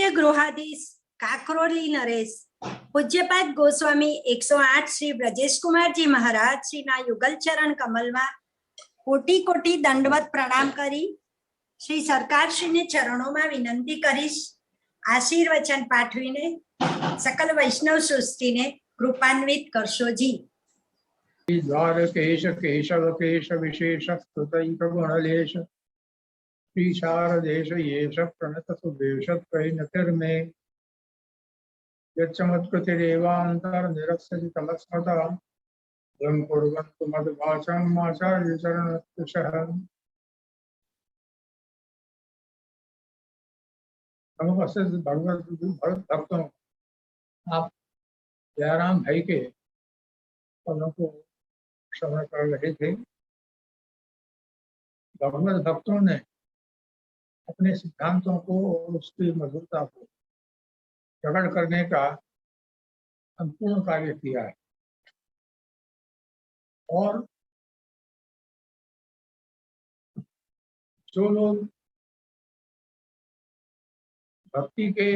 पूज्य गृहाधीश काकरोली नरेश, पूज्यपाद गोस्वामी 108 श्री ब्रजेश कुमार जी महाराज श्री ना युगल चरण कमल में कोटि कोटि दंडवत प्रणाम करी श्री सरकार श्री ने चरणों में विनंती करीश आशीर्वचन पाठवीने सकल वैष्णव सृष्टि ने कृपान्वित करशो जी। द्वारकेश केशव केश विशेष स्तुतैक गुणलेश श्री शारदेश येष प्रणत सुदेश त्रैनतिर्मे यच्चमत्कृतिरेवान्तर निरस्य तमस्मता लं कुर्वन्तु मद्भाषम् आचार्य चरणस्पर्शः। नमस्ते भगवत भक्तों, आप जयराम भाई के पदों को श्रवण कर रहे थे। भगवत भक्तों ने अपने सिद्धांतों को और उसकी मधुरता को प्रकट करने का संपूर्ण कार्य किया है और जो लोग भक्ति के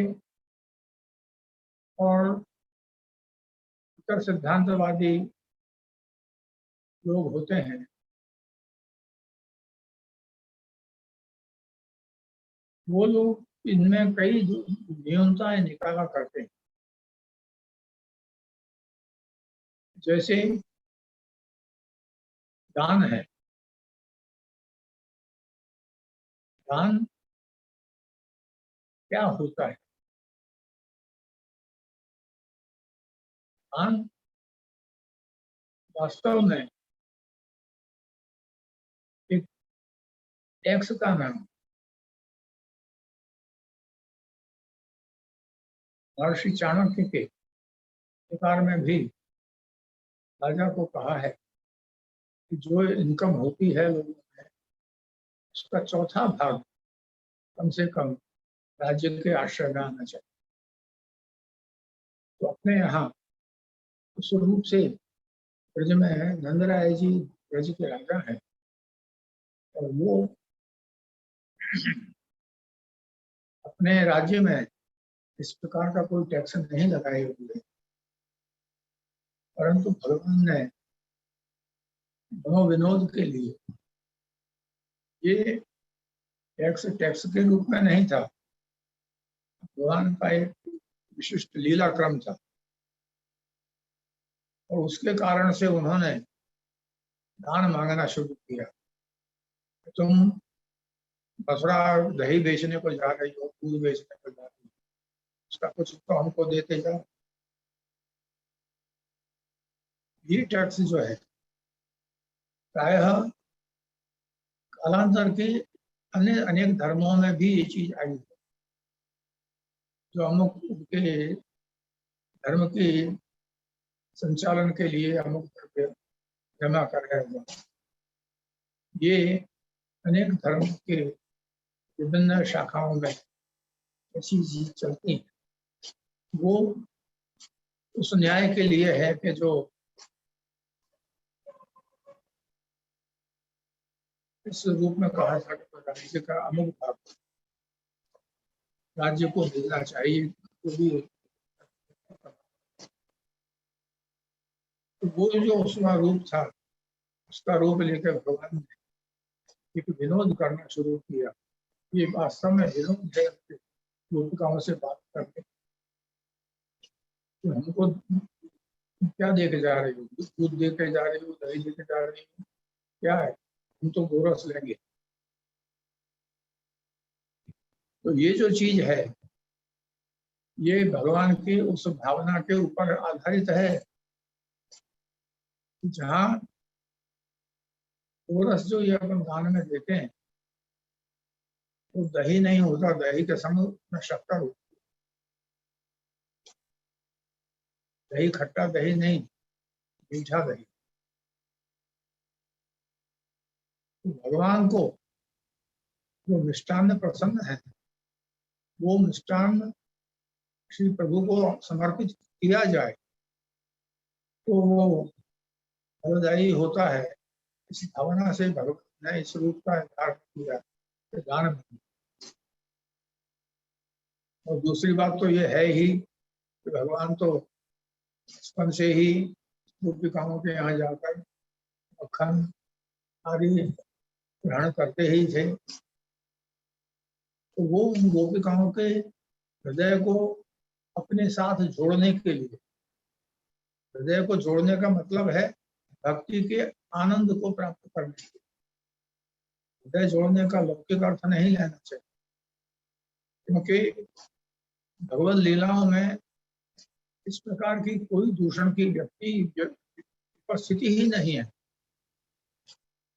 और इतर सिद्धांतवादी लोग होते हैं, वो लोग इनमें कई न्यूनताएं निकाला करते हैं। जैसे दान है, दान क्या होता है? दान वास्तव में एक टैक्स का नाम। महर्षि चाणक्य के प्रकार में भी राजा को कहा है कि जो इनकम होती है लोगों में, उसका चौथा भाग कम से कम राज्य के आश्रय में आना चाहिए। तो अपने यहाँ उस रूप से ब्रज में नंदराय जी ब्रज के राजा हैं और वो अपने राज्य में इस प्रकार का कोई टैक्स नहीं लगाए हुए, परंतु भगवान ने मनोविनोद के लिए ये टैक्स के रूप में नहीं था, भगवान का एक विशिष्ट लीला क्रम था और उसके कारण से उन्होंने दान मांगना शुरू किया। तुम बसरा दही बेचने को जा रही हो, दूध बेचने को जा रही हो, उसका कुछ तो हमको देते जाओ। ये टैक्स जो है प्रायः कालांतर के अनेक धर्मों में भी ये चीज आई है। जो अमुक के धर्म के संचालन के लिए अमुक द्रव्य जमा कर रहे हैं, ये अनेक धर्म के विभिन्न शाखाओं में ऐसी चीज चलती है। वो उस न्याय के लिए है कि जो इस रूप में कहा जाता है राज्य का अमुक भाग राज्य को मिलना चाहिए, तो भी तो वो जो उसका रूप था, उसका रूप लेकर भगवान ने एक विनोद करना शुरू किया। ये वास्तव में विनोद है गोपिकाओं से बात करके। तो हमको क्या दे के जा रही हो? दूध दे के जा रही हो, दही दे के जा रही हो, क्या है? हम तो गोरस लेंगे। तो ये जो चीज है, ये भगवान की उस भावना के ऊपर आधारित है जहाँ गोरस जो ये अपन दान में देते हैं वो दही नहीं होता, दही के संग में शक्कर होती। दही खट्टा दही नहीं, मीठा दही। तो भगवान को जो मिष्टान्न प्रसन्न है, वो मिष्टान्न श्री प्रभु को समर्पित किया जाए तो वो फलदायी होता है। इस भावना से भगवान ने इस रूप का निर्धारण किया दान में। और दूसरी बात तो ये है ही कि भगवान तो बचपन से ही गोपिकाओं के यहाँ जाकर मक्खन आदि ग्रहण करते ही थे। तो वो उन गोपिकाओं के हृदय को अपने साथ जोड़ने के लिए, हृदय को जोड़ने का मतलब है भक्ति के आनंद को प्राप्त करने के लिए। हृदय जोड़ने का लौकिक अर्थ नहीं लेना चाहिए, क्योंकि भगवत लीलाओं में इस प्रकार की कोई दूषण की व्यक्ति उपस्थिति ही नहीं है।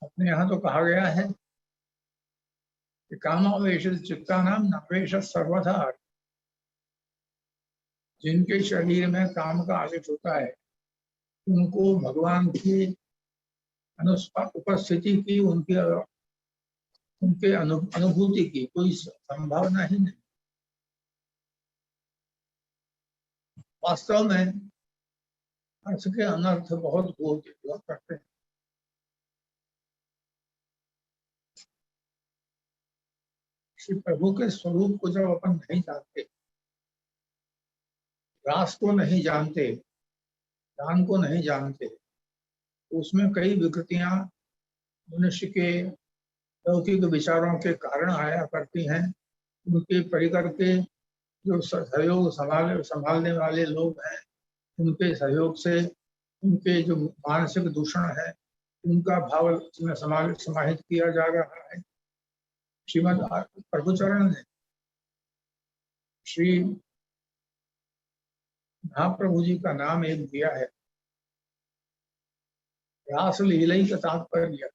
अपने यहाँ तो कहा गया है कि कामावेश चित्तानाम नावेश सर्वथा। जिनके शरीर में काम का आवेश होता है उनको भगवान की उपस्थिति की, उनके अनुभूति की कोई संभावना ही नहीं। वास्तव में अर्थ के अनर्थ बहुत हुआ करते हैं। श्री प्रभु के स्वरूप को जब अपन नहीं जानते, रास को नहीं जानते, दान को नहीं जानते, तो उसमें कई विकृतियां मनुष्य के लौकिक विचारों के कारण आया करती हैं। उनके परिकर के जो सहयोग संभालने वाले लोग हैं, उनके सहयोग से उनके जो मानसिक दूषण है उनका भाव इसमें समाहित किया जा रहा है। श्रीमद प्रभुचरण ने श्री महाप्रभु जी का नाम एक दिया है, रास लीला का तात्पर्य।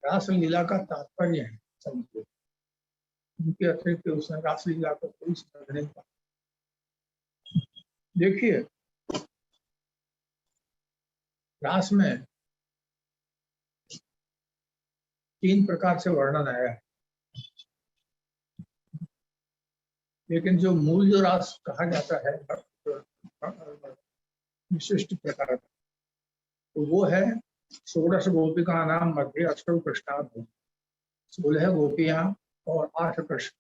रास लीला का तात्पर्य है समझो, उनके अतिरिक्त उसने रास लीला को कोई समझ नहीं पाया। देखिए, रास में 3 प्रकार से वर्णन आया है, लेकिन जो मूल जो रास कहा जाता है विशिष्ट प्रकार, तो वो है 16 गोपिका नाम मध्य 8 कृष्णार्थ। 16 गोपियां और 8 कृष्ण।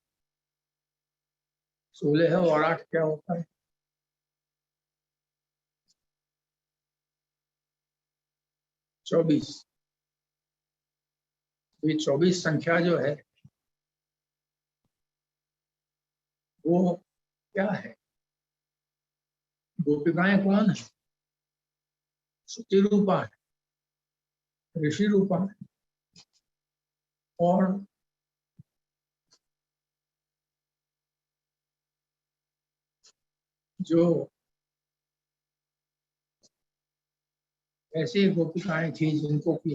16 और 8 क्या होता है? 24। ये 24 संख्या जो है वो क्या है? गोपिकाएं कौन है? शुचि रूपा है, ऋषि रूपा है, और जो ऐसी गोपिकाएं थी जिनको कि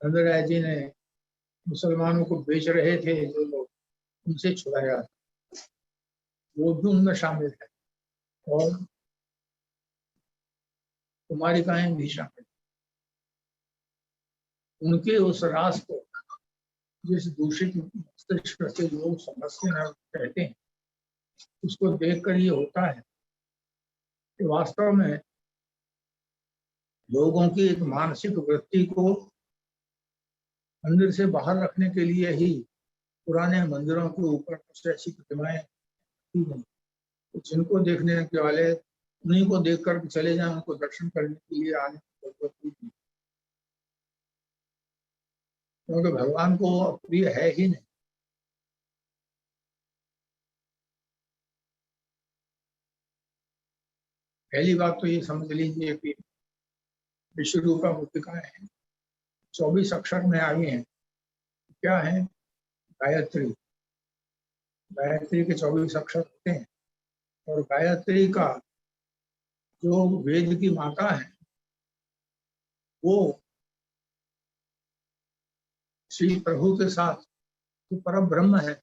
नंदराय जी ने मुसलमानों को बेच रहे थे, जो लोग, उनसे छुड़ाया, वो भी उनमें शामिल है, और कुमारिकाएं भी शामिल। उनके उस रास को जिस दूषित मस्तिष्क से लोग समझते हैं कहते हैं, उसको देखकर ये होता है कि वास्तव में लोगों की एक मानसिक वृत्ति को मंदिर से बाहर रखने के लिए ही पुराने मंदिरों के ऊपर कुछ ऐसी प्रतिमाएं की गई, तो जिनको देखने के वाले उन्हीं को देखकर चले जाएं, उनको दर्शन करने के लिए आने की जरूरत नहीं, क्योंकि भगवान को प्रिय है ही नहीं। पहली बात तो ये समझ लीजिए कि विश्व रूपा गोपिकाएं हैं, 24 अक्षर में आई हैं। क्या है? गायत्री। गायत्री के 24 अक्षर होते हैं, और गायत्री का जो वेद की माता है वो श्री प्रभु के साथ जो परम ब्रह्म है,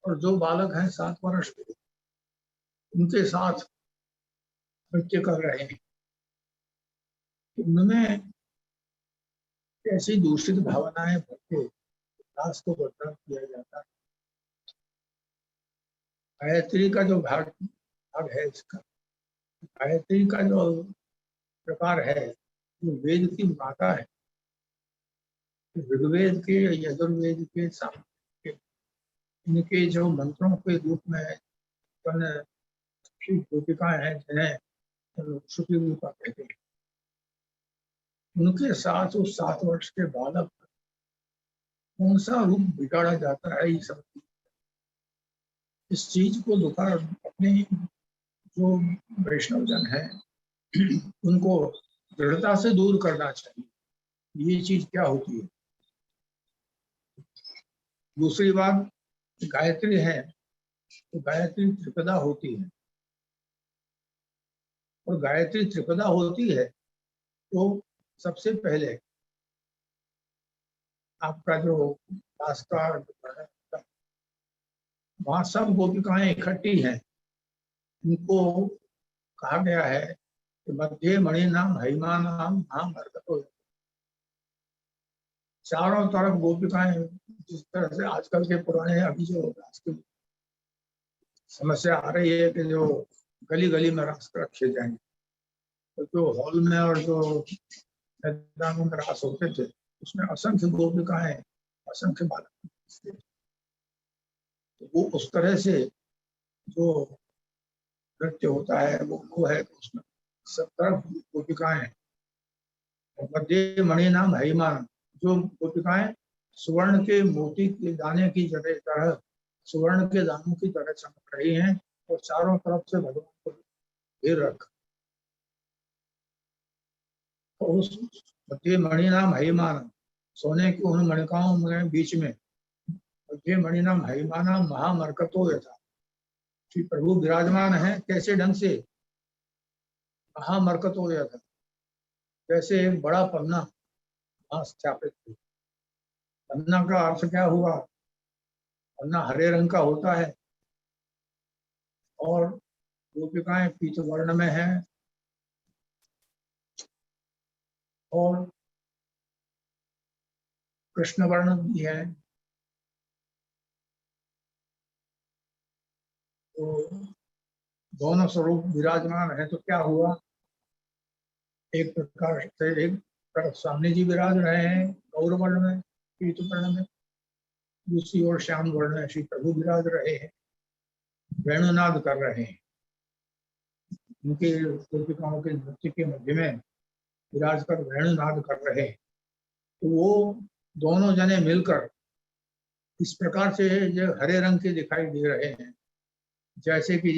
और जो बालक हैं 7 वर्ष के, उनके साथ नृत्य कर रहे हैं। उनमें कैसी दूषित भावनाएं भरके दास को बदनाम किया जाता है। गायत्री का जो भाग है इसका, गायत्री का जो प्रकार है, जो वेद की माता है, ऋग्वेद के, यजुर्वेद के, सामवेद के इनके जो मंत्रों के रूप में उत्पन्न श्री गोपिकाएं हैं, जिन्हें लोग सुखी रूपा कहते हैं, उनके साथ उस 7 वर्ष के बालक कौन सा रूप बिगाड़ा जाता है, ये सब इस चीज को दुखा अपने जो वैष्णव जन है उनको दृढ़ता से दूर करना चाहिए। ये चीज क्या होती है। दूसरी बात, गायत्री है तो गायत्री त्रिपदा होती है, और गायत्री त्रिपदा होती है तो सबसे पहले आपका जो रास्ता, वहां सब गोपिकाएं इकट्ठी हैं, उनको कहा गया है कि मध्य मणि नाम महिमा नाम नाम हरकत। चारों तरफ गोपिकाएं, जिस तरह से आजकल के पुराने अभी जो रास्ते समस्या आ रही है कि जो गली गली में रास्ते रखे जाएंगे, तो जो हॉल में और जो मैदानों में रास होते थे उसमें असंख्य गोपिकाएं, असंख्य बालक, तो वो उस तरह से जो नृत्य होता है वो है, उसमें सब तरफ गोपिकाएं। मध्य मणि नाम हरिमान, जो गोपिकाएं सुवर्ण के मोती के दाने की जगह तरह, सुवर्ण के दानों की तरह चमक रही हैं, और चारों तरफ से भगवान को घेर रखा। और उस मध्य मणि नाम हरिमान, सोने की उन मणिकाओं में बीच में मध्य मणि नाम हरिमाना महामरकतो यथा, श्री प्रभु विराजमान है। कैसे ढंग से? महामरकतो यथा, जैसे एक बड़ा पन्ना वहां स्थापित है। पन्ना का अर्थ क्या हुआ? पन्ना हरे रंग का होता है, और गोपिकाएं पीत वर्ण में है, और कृष्ण वर्ण भी है। तो दोनों स्वरूप विराजमान है, तो क्या हुआ? एक प्रकार से एक तरफ स्वामी जी विराज रहे हैं गौर वर्ण में, पीत वर्ण में, दूसरी ओर श्याम वर्ण में श्री प्रभु विराज रहे हैं, वेणुनाद कर रहे हैं। उनके गोपिकाओं के नृत्य के मध्य में विराज कर वेणुनाद कर रहे हैं। तो वो दोनों जने मिलकर इस प्रकार से जो हरे रंग के दिखाई दे रहे हैं, जैसे कि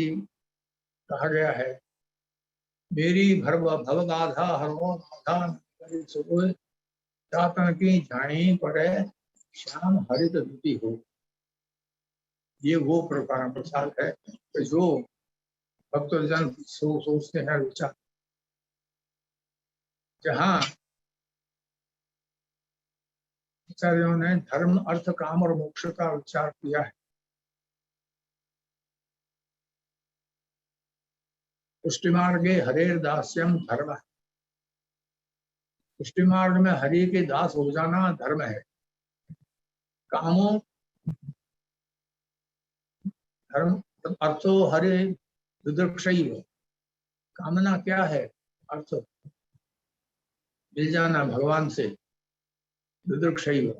कहा गया है, मेरी भवगाधा हरो चातन की झाई पड़े श्याम हरित द्युति हो। ये वो प्रकार प्रसाद है कि जो भक्तजन सोचते हैं विचार, जहाँ आचार्यों ने धर्म अर्थ काम और मोक्ष का विचार किया है। पुष्टि मार्गे हरेर दास्यम धर्म, पुष्टि मार्ग में हरि के दास हो जाना धर्म है। कामो धर्म अर्थो हरे विदृक्षैव, कामना क्या है? अर्थ मिल जाना भगवान से, विदृक्षैव।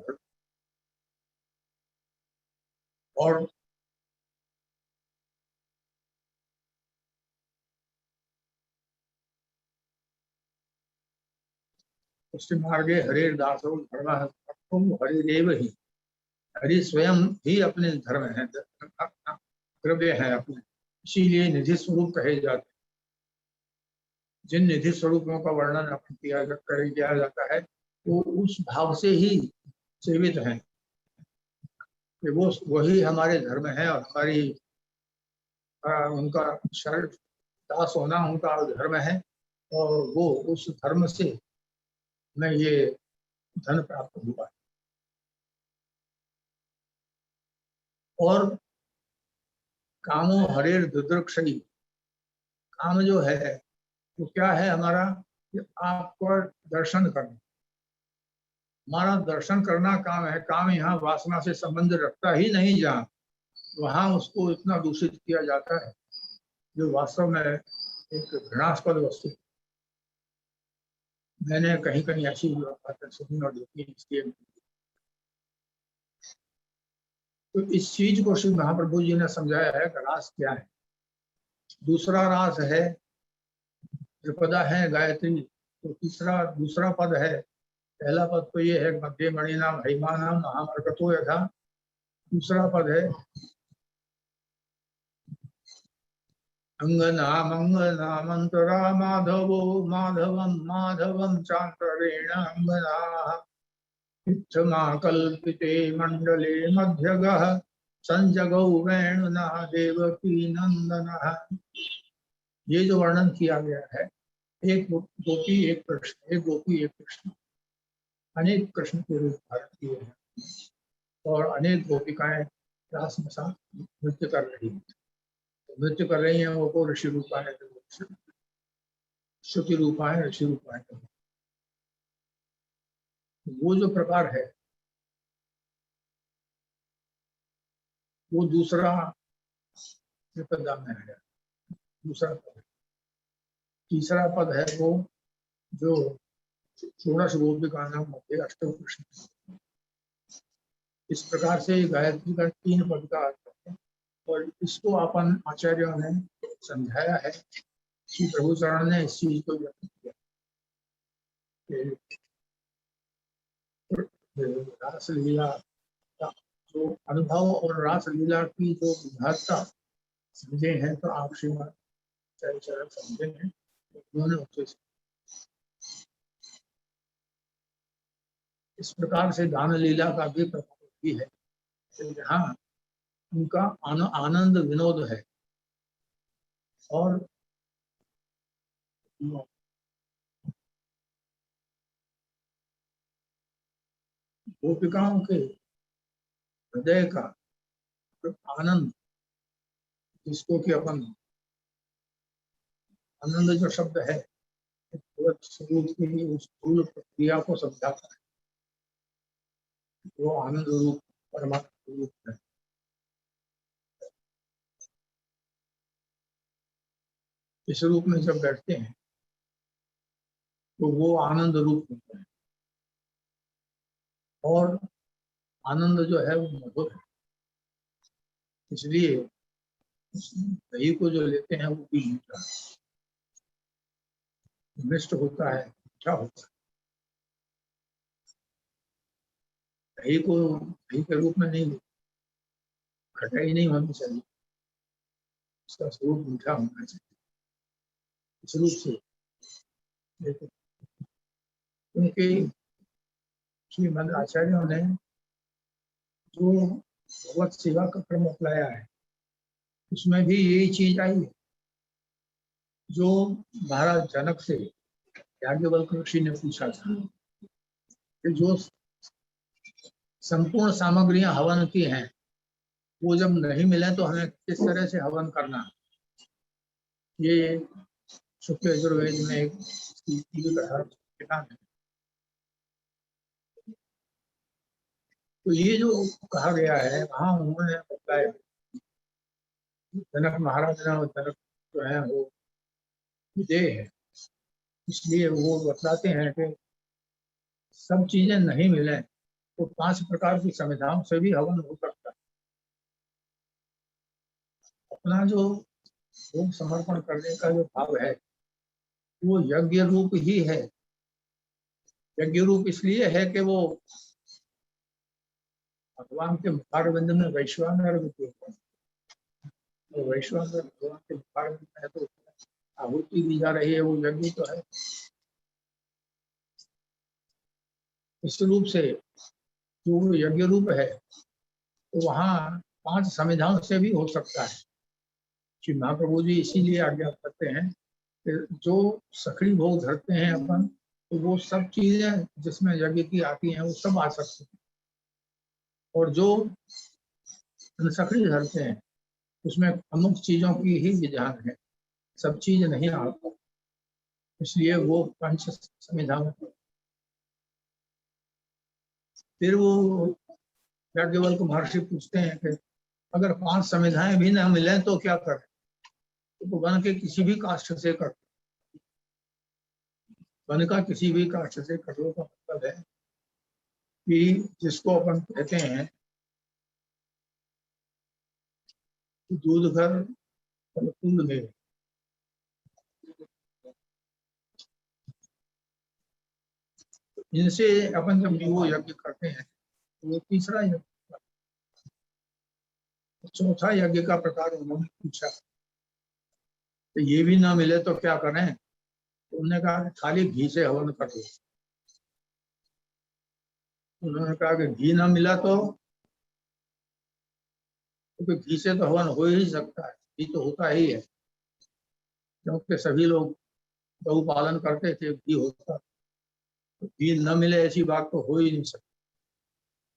और पुष्टि मार्गे हरेर दासो धर्म, हरिदेव ही, हरि स्वयं ही अपने धर्म है, द्रव्य है अपने, इसीलिए निधि स्वरूप कहे जाते हैं। जिन निधि स्वरूपों का वर्णन किया जाता है वो उस भाव से ही सेवित हैं कि वो वही हमारे धर्म है, और हमारी उनका शरण दास होना उनका धर्म है, और वो उस धर्म से हमें ये धन प्राप्त हुआ। और कामो हरेर दुदृक्षी, काम जो है वो क्या है हमारा? कि आपको दर्शन करना, हमारा दर्शन करना काम है। काम यहाँ वासना से संबंध रखता ही नहीं, जहाँ वहां उसको इतना दूषित किया जाता है जो वास्तव में एक घृणास्पद वस्तु। मैंने कहीं कहीं ऐसी बातें सुनी और देखी, इसलिए तो इस चीज को श्री महाप्रभु जी ने समझाया है कि रास क्या है। दूसरा रास है त्रिपदा है गायत्री, तो तीसरा दूसरा पद है, पहला पद तो ये है मध्य मणि नाम महिमा नाम महामर्कतो यथा, दूसरा पद है अंगनामंतरा माधवो माधवम माधवम चांतरेण अंगना इत्थमा कल्पिते मंडले मध्यगः संजगौ वेणुना देवकी नंदनः। ये जो वर्णन किया गया है, एक गोपी एक कृष्ण, एक गोपी एक कृष्ण, अनेक कृष्ण के रूप धारण किए हैं और अनेक गोपिकाएं रास में साथ नृत्य कर रही हैं। नृत्य कर रही हैं वो ऋषि रूपाएं, श्रुति रूपाएं, ऋषि रूपाएं। वो जो प्रकार है वो दूसरा त्रिपदा में है, दूसरा पद। तीसरा पद है वो जो षोडश गोपिका नाम मध्य अष्टम कृष्ण। इस प्रकार से गायत्री का 3 पद का अर्थ है और इसको अपन आचार्यों ने समझाया है। श्री प्रभु चरण ने इस चीज को व्यक्त किया। रास लीला का जो अनुभव और रास लीला की जो विधाता समझे हैं, तो आप श्रीमान चरण समझे हैं, उन्होंने उससे इस प्रकार से दान लीला का भी प्रभाव भी है, जहाँ उनका आनंद विनोद है और गोपिकाओं के हृदय का आनंद, जिसको कि अपन आनंद जो शब्द है स्वरूप की उस स्थूल प्रक्रिया को समझाता है। वो आनंद रूप परमात्मा रूप है। इस रूप में जब बैठते हैं तो वो आनंद रूप होता है और आनंद जो है वो मधुर है। इसलिए दही को जो लेते हैं वो भी मीठा मिष्ट होता है, मीठा होता है। दही को दही के रूप में नहीं, खटाई नहीं होनी चाहिए, उसका स्वरूप मीठा होना चाहिए। इस रूप से क्योंकि श्रीमद आचार्यों ने जो भगवत सेवा का क्रम अपनाया है उसमें भी यही चीज आई है जो महाराज जनक से याज्ञवल्क्य ऋषि ने पूछा था कि जो संपूर्ण सामग्रियां हवन की हैं वो जब नहीं मिले तो हमें किस तरह से हवन करना। ये शुक्ल यजुर्वेद में एक किताब है। तो ये जो कहा गया है वहां उन्होंने बताया, जनक महाराज ने, जनक जो है वो विदेह है, इसलिए वो बतलाते हैं कि सब चीजें नहीं मिले तो 5 प्रकार की संविधाओं से भी हवन हो सकता है। अपना जो भोग समर्पण करने का जो भाव है वो यज्ञ रूप ही है। यज्ञ रूप इसलिए है कि वो भगवान के मुखारविंद में वैश्वानर विद्यमान है, तो वैश्वानर भगवान के मुखारविंद में है तो आहुति दी जा रही है, वो यज्ञ तो है। इस रूप से जो यज्ञ रूप है तो वहाँ 5 संविधाओं से भी हो सकता है। श्री महाप्रभु जी इसीलिए आज्ञा करते हैं कि जो सखड़ी भोग धरते हैं अपन, तो वो सब चीजें जिसमें यज्ञ की आती हैं वो सब आ सकती हैं, और जो सखड़ी धरते हैं उसमें अमुक चीजों की ही विधान है, सब चीज नहीं आता, इसलिए वो 5 संविधान। फिर वो याज्ञवल्क्य महर्षि पूछते हैं कि अगर 5 संविधाएं भी ना मिले तो क्या करें? तो वन के किसी भी काष्ठ से कर, वन का किसी भी काष्ठ से कटो का मतलब है कि जिसको अपन कहते हैं दूध घर फलफूल में। इनसे अपन जब वो यज्ञ करते हैं तो वो तीसरा यज्ञ। चौथा यज्ञ का प्रकार उन्होंने पूछा, तो ये भी ना मिले तो क्या करें? तो उन्होंने कहा कि खाली घी से हवन कर दो। उन्होंने कहा कि घी ना मिला तो, क्योंकि घी से तो हवन हो ही सकता है, घी तो होता ही है, क्योंकि सभी लोग गौ पालन करते थे, घी होता। तो घी न मिले ऐसी बात तो हो ही नहीं सकती।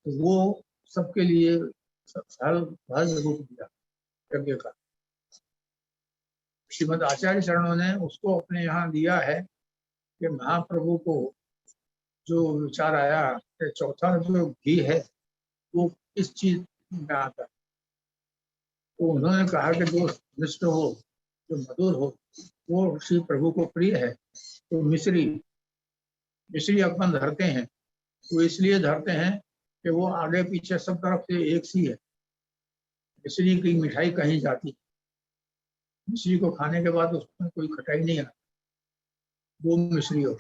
तो वो सबके लिए सहज रूप दिया यज्ञ का। श्रीमद आचार्य चरणों ने उसको अपने यहाँ दिया है कि महाप्रभु को जो विचार आया कि चौथा जो घी है वो किस चीज में आता है, तो उन्होंने कहा कि जो मिष्ट हो, जो मधुर हो, वो श्री प्रभु को प्रिय है। तो मिश्री अपन धरते हैं, तो इसलिए धरते हैं कि वो आगे पीछे सब तरफ से एक सी है। मिश्री की मिठाई कहीं जाती, मिश्री को खाने के बाद उसमें कोई खटाई नहीं आती, वो मिश्री हो।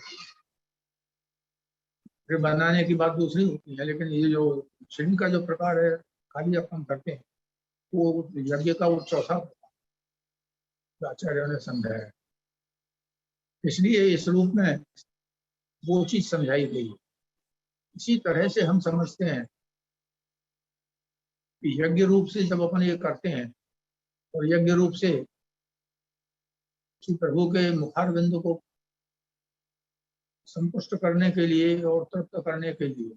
फिर बनाने की बात दूसरी होती है, लेकिन ये जो मिश्री का जो प्रकार है खाली अपन करते हैं, वो यज्ञ का वो चौथा आचार्यों ने समझाया। इसलिए इस रूप में वो चीज समझाई गई। इसी तरह से हम समझते हैं कि यज्ञ रूप से जब अपन ये करते हैं, और यज्ञ रूप से श्री प्रभु के मुखारविंद को संतुष्ट करने के लिए और तृप्त करने के लिए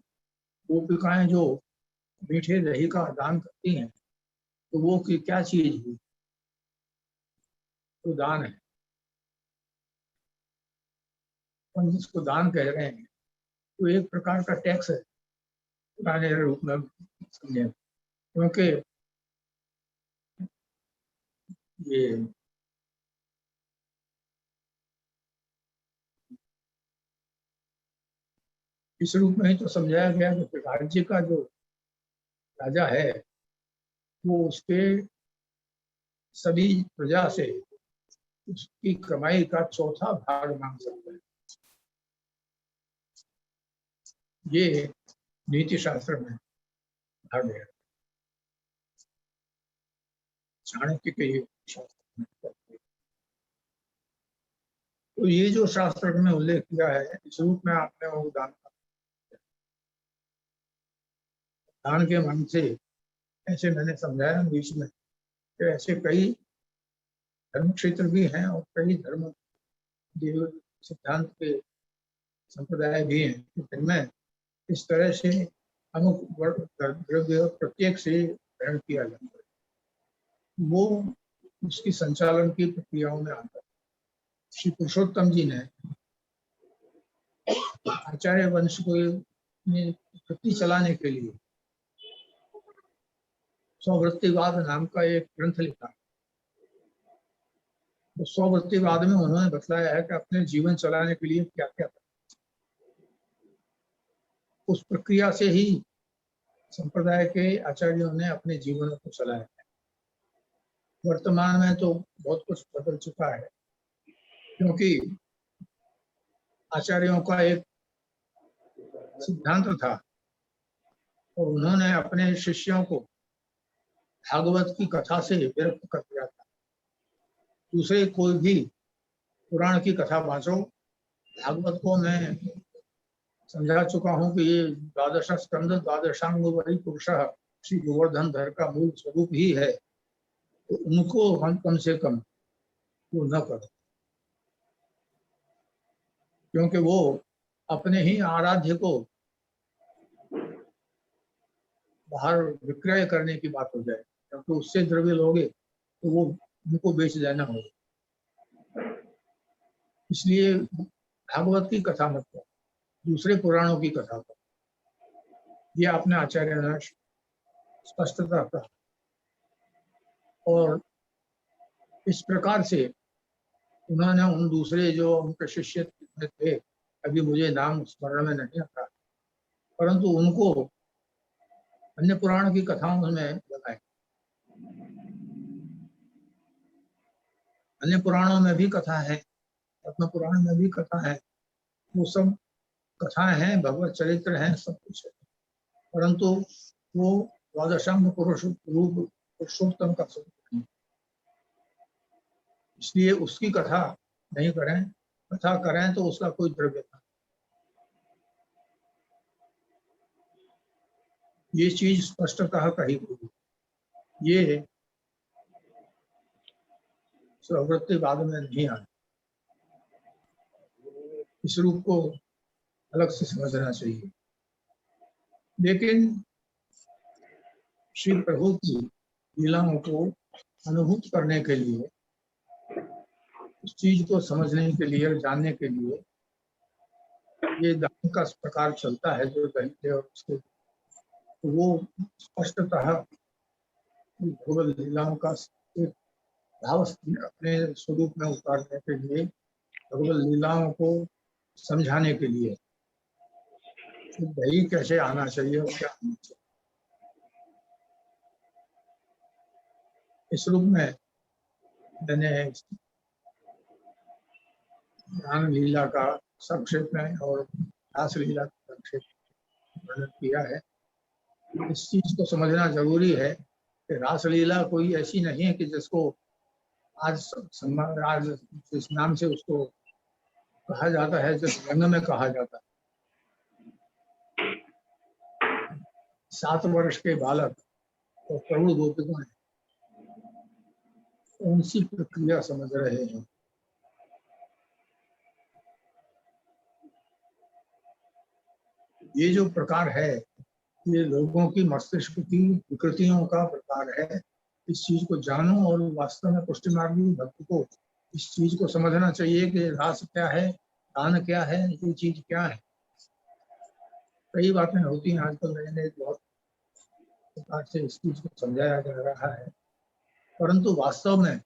गोपिकाएं जो मीठे दही का दान करती हैं, तो वो की क्या चीज हुई? तो दान है। हम जिसको दान कह रहे हैं तो एक प्रकार का टैक्स है पुराने रूप में समझे, क्योंकि ये इस रूप में ही तो समझाया गया कि राज्य का जो राजा है वो उसके सभी प्रजा से उसकी कमाई का चौथा भाग मांग सकता है। ये नीति शास्त्र में भाग है, चाणक्य के ये शास्त्र में। तो ये जो शास्त्र में उल्लेख किया है, इस रूप में आपने वो दान के मन से, ऐसे मैंने समझाया बीच में कि ऐसे कई धर्म क्षेत्र भी हैं और कई धर्म देव सिद्धांत के संप्रदाय भी हैं, जिनमें इस तरह से अमुक द्रव्य प्रत्येक से ग्रहण किया जाता है, वो उसकी संचालन की प्रक्रियाओं में आता है। श्री पुरुषोत्तम जी ने आचार्य वंश को वृत्ति चलाने के लिए स्ववृत्तिवाद नाम का एक ग्रंथ लिखा। तो स्ववृत्तिवाद में उन्होंने बतलाया है कि अपने जीवन चलाने के लिए क्या क्या करना। उस प्रक्रिया से ही संप्रदाय के आचार्यों ने अपने जीवन को चलाया है। वर्तमान में तो बहुत कुछ बदल चुका है, क्योंकि आचार्यों का एक सिद्धांत था और उन्होंने अपने शिष्यों को भागवत की कथा से विरक्त कर दिया था। दूसरे कोई भी पुराण की कथा वाँचो, भागवत को मैं समझा चुका हूँ कि ये द्वादश स्कंद द्वादशांग वही पुरुष श्री गोवर्धन धर का मूल स्वरूप ही है, तो उनको हम कम से कम वो न करो, क्योंकि वो अपने ही आराध्य को बाहर विक्रय करने की बात हो जाए, क्योंकि उससे द्रव्य लोगे तो वो उनको बेच देना होगा। इसलिए भागवत की कथा मत करो, दूसरे पुराणों की कथा करो। ये अपने आचार्य ने स्पष्टता था। और इस प्रकार से उन्होंने उन दूसरे जो उनके शिष्य थे, अभी मुझे नाम स्मरण में नहीं आता, परंतु उनको अन्य पुराण की कथाओं में लगाए। अन्य पुराणों में भी कथा है, पद्म पुराण में भी कथा है, वो सब कथाएं हैं, भगवत चरित्र हैं, सब कुछ है, परंतु वो द्वादशांग पुरुष रूप पुरुषोत्तम का स्वरूप नहीं, इसलिए उसकी कथा नहीं करें। कथा करें तो उसका कोई द्रव्य था। ये चीज स्पष्टतः कही गई। ये प्रवृत्तिवाद में नहीं आना, इस रूप को अलग से समझना चाहिए। लेकिन श्री प्रभु की लीलाओं को अनुभूत करने के लिए, उस चीज को समझने के लिए और जानने के लिए ये दान का प्रकार चलता है जो दहिते और उसके, तो वो स्पष्टतः भगवत लीलाओं का एक भाव अपने स्वरूप में उतारने के लिए, भगवत लीलाओं को समझाने के लिए दही कैसे आना चाहिए और क्या आना चाहिए, इस रूप में मैंने ज्ञान लीला का संक्षेप में और रास लीला का संक्षेप वर्णन किया है। इस चीज को समझना जरूरी है कि रासलीला कोई ऐसी नहीं है कि जिसको आज आज जिस नाम से उसको कहा जाता है, जिस रंग में कहा जाता है, 7 वर्ष के बालक और प्रभु गोपिकाएं उनसी प्रक्रिया समझ रहे हैं। ये जो प्रकार है, ये लोगों की मस्तिष्क की विकृतियों का प्रकार है। इस चीज को जानो और वास्तव में पुष्टि मार्गी भक्त को इस चीज को समझना चाहिए कि रास क्या है, दान क्या है, ये चीज क्या है। कई बातें होती हैं आजकल नए नए बहुत प्रकार से इस चीज को समझाया जा रहा है, परंतु वास्तव में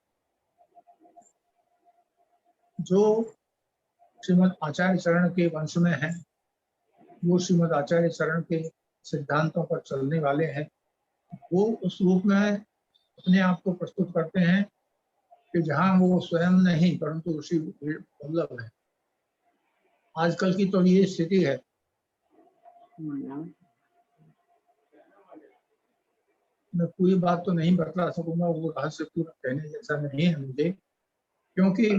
जो श्रीमद आचार्य चरण के वंश में है, वो श्रीमद आचार्य चरण के सिद्धांतों पर चलने वाले हैं, वो उस रूप में अपने आप को प्रस्तुत करते हैं कि जहां वो स्वयं नहीं परंतु ऋषि वल्लभ है। आजकल की तो ये स्थिति है, मैं पूरी बात तो नहीं बतला सकूंगा, वो रहस्य पूरा कहने जैसा नहीं है मुझे, क्योंकि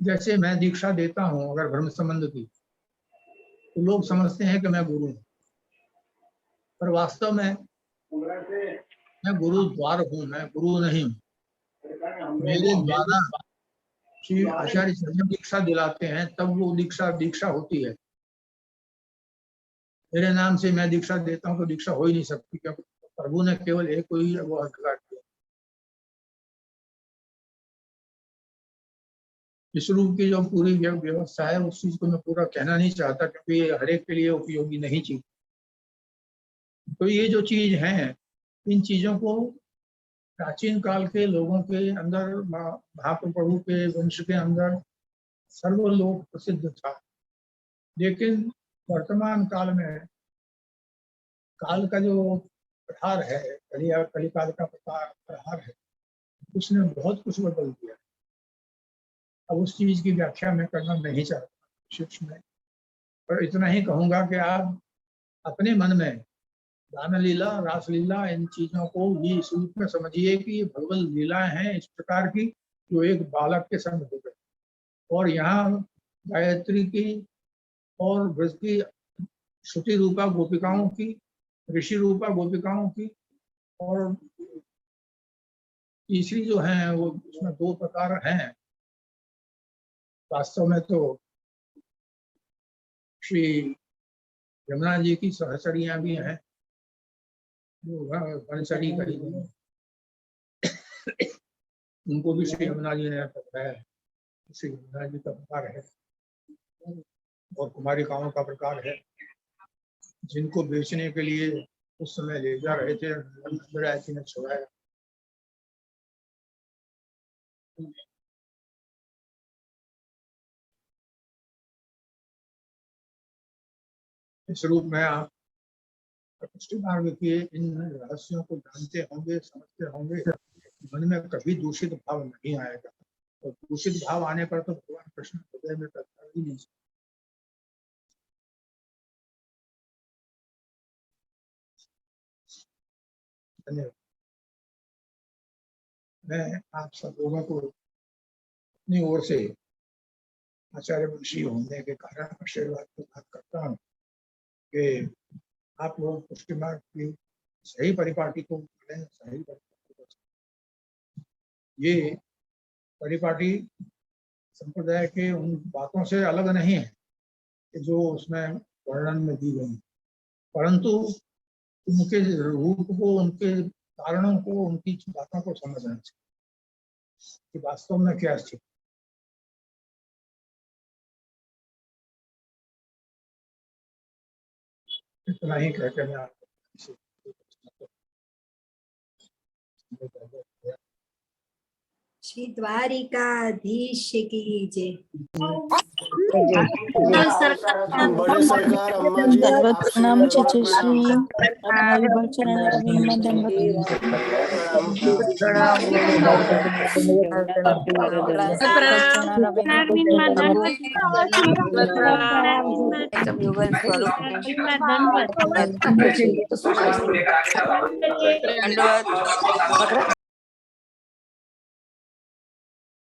जैसे मैं दीक्षा देता हूँ अगर ब्रह्म संबंध की, तो लोग समझते हैं कि मैं गुरु हूँ, पर वास्तव में मैं गुरु द्वार हूँ, मैं गुरु नहीं हूँ। मेरे द्वारा श्री आचार्य जब दीक्षा दिलाते हैं तब वो दीक्षा होती है। मेरे नाम से मैं दीक्षा देता हूँ तो दीक्षा हो ही नहीं सकती, क्योंकि प्रभु ने केवल एक कोई वो अधिकार दिया। इस रूप की जो पूरी व्यवस्था है उस चीज को मैं पूरा कहना नहीं चाहता, क्योंकि ये हर एक के लिए उपयोगी नहीं चीज। तो ये जो चीज है, इन चीजों को प्राचीन काल के लोगों के अंदर, महाप्रभु के वंश के अंदर सर्वलोक प्रसिद्ध था। लेकिन वर्तमान काल में काल का जो प्रहार है, कलिकाल का प्रहार है, उसने बहुत कुछ बदल दिया। अब उस चीज की व्याख्या मैं करना नहीं चाहता विशेष में, पर इतना ही कहूंगा कि आप अपने मन में दान लीला, रासलीला, इन चीजों को भी इस रूप में समझिए कि ये भगवत लीलाएं हैं इस प्रकार की जो एक बालक के संग हो गए। और यहाँ गायत्री की और ब्रज की श्रुति रूपा गोपिकाओं की, ऋषि रूपा गोपिकाओं की, और तीसरी जो है वो उसमें 2 प्रकार हैं। वास्तव में तो श्री यमुना जी की सहचरियां भी हैं, जो वनचरी कही गई, उनको भी श्री यमुना जी ने बताया। श्री यमुना जी का प्रकार है और कुमारिकाओं का प्रकार है, जिनको बेचने के लिए उस समय ले जा रहे थे, ने छुड़ाया। इस रूप में आप पुष्टि मार्ग के इन रहस्यों को जानते होंगे, समझते होंगे, मन में कभी दूषित भाव नहीं आएगा, और दूषित भाव आने पर तो भगवान कृष्ण हृदय में प्रकट ही नहीं। धन्यवाद। मैं आप सब लोगों को अपनी ओर से आचार्य वंशी होने के कारण आशीर्वाद प्रदान करता हूँ कि आप लोग पुष्टि मार्ग की सही परिपाटी को मानें, सही परिपाटी को। ये परिपाटी संप्रदाय के उन बातों से अलग नहीं है कि जो उसमें वर्णन में दी गई, परंतु उनके रूप को, उनके कारणों को, उनकी बातों को समझना चाहिए कि वास्तव में क्या स्थिति। इतना ही कहकर मैं आपको श्री द्वारिकाधीश की जय। बड़े सरकार अम्मा जी प्रणाम चचे श्री युगल चरण रविंद्र दंडवत